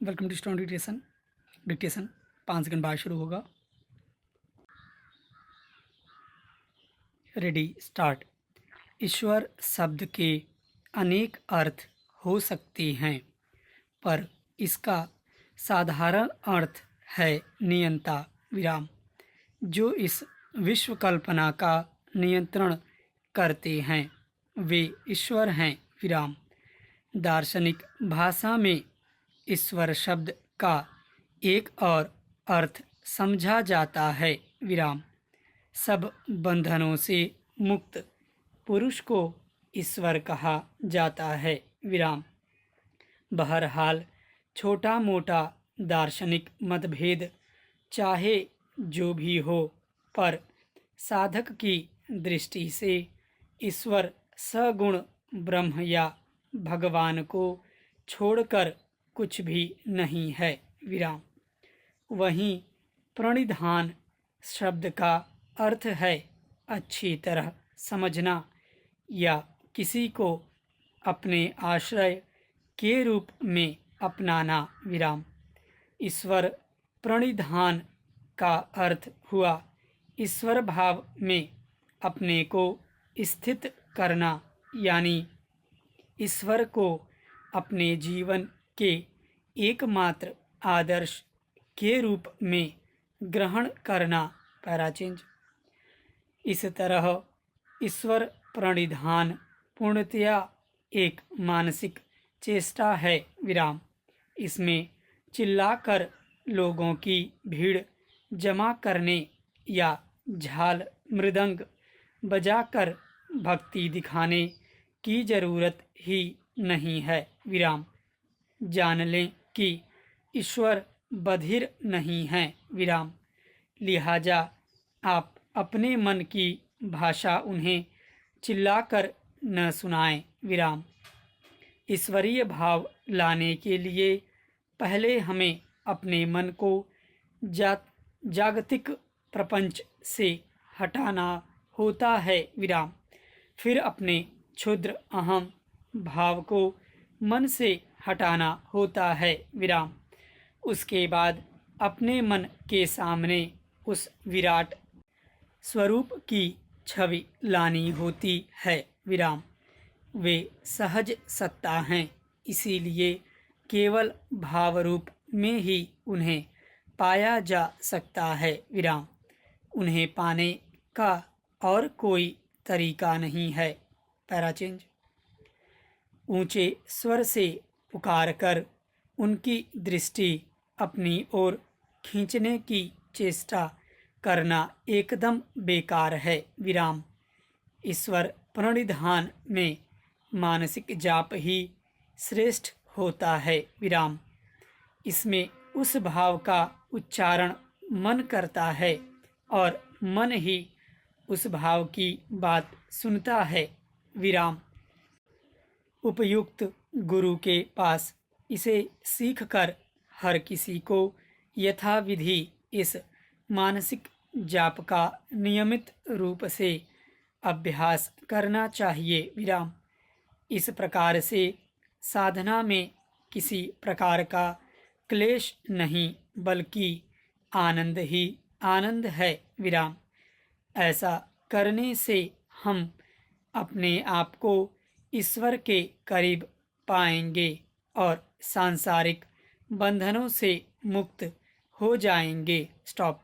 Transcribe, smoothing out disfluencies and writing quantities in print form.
Welcome to stone dictation 5 second बाद शुरू होगा। Ready start. ईश्वर शब्द के अनेक अर्थ हो सकते हैं, पर इसका साधारण अर्थ है नियंता विराम, जो इस विश्व कल्पना का नियंत्रण करते हैं। वे ईश्वर हैं विराम। दार्शनिक भाषा में ईश्वर शब्द का एक और अर्थ समझा जाता है विराम। सब बंधनों से मुक्त पुरुष को ईश्वर कहा जाता है विराम। बहरहाल छोटा मोटा दार्शनिक मतभेद चाहे जो भी हो, पर साधक की दृष्टि से ईश्वर सगुण ब्रह्म या भगवान को छोड़कर कुछ भी नहीं है विराम। वहीं प्रणिधान शब्द का अर्थ है अच्छी तरह समझना या किसी को अपने आश्रय के रूप में अपनाना विराम। ईश्वर प्रणिधान का अर्थ हुआ ईश्वर भाव में अपने को स्थित करना, यानी ईश्वर को अपने जीवन के एकमात्र आदर्श के रूप में ग्रहण करना। पैराचेंज। इस तरह ईश्वर प्रणिधान पूर्णतया एक मानसिक चेष्टा है विराम। इसमें चिल्लाकर लोगों की भीड़ जमा करने या झाल मृदंग बजाकर भक्ति दिखाने की जरूरत ही नहीं है विराम। जान लें कि ईश्वर बधिर नहीं है विराम, लिहाजा आप अपने मन की भाषा उन्हें चिल्लाकर न सुनाएं विराम। ईश्वरीय भाव लाने के लिए पहले हमें अपने मन को जागतिक प्रपंच से हटाना होता है विराम। फिर अपने क्षुद्र अहम भाव को मन से हटाना होता है विराम। उसके बाद अपने मन के सामने उस विराट स्वरूप की छवि लानी होती है विराम। वे सहज सत्ता हैं, इसीलिए केवल भाव रूप में ही उन्हें पाया जा सकता है विराम। उन्हें पाने का और कोई तरीका नहीं है। पैराचेंज। ऊंचे स्वर से पुकार कर उनकी दृष्टि अपनी ओर खींचने की चेष्टा करना एकदम बेकार है विराम। ईश्वर प्रणिधान में मानसिक जाप ही श्रेष्ठ होता है विराम। इसमें उस भाव का उच्चारण मन करता है और मन ही उस भाव की बात सुनता है विराम। उपयुक्त गुरु के पास इसे सीखकर हर किसी को यथाविधि इस मानसिक जाप का नियमित रूप से अभ्यास करना चाहिए विराम। इस प्रकार से साधना में किसी प्रकार का क्लेश नहीं, बल्कि आनंद ही आनंद है विराम। ऐसा करने से हम अपने आप को ईश्वर के करीब पाएंगे और सांसारिक बंधनों से मुक्त हो जाएंगे। स्टॉप।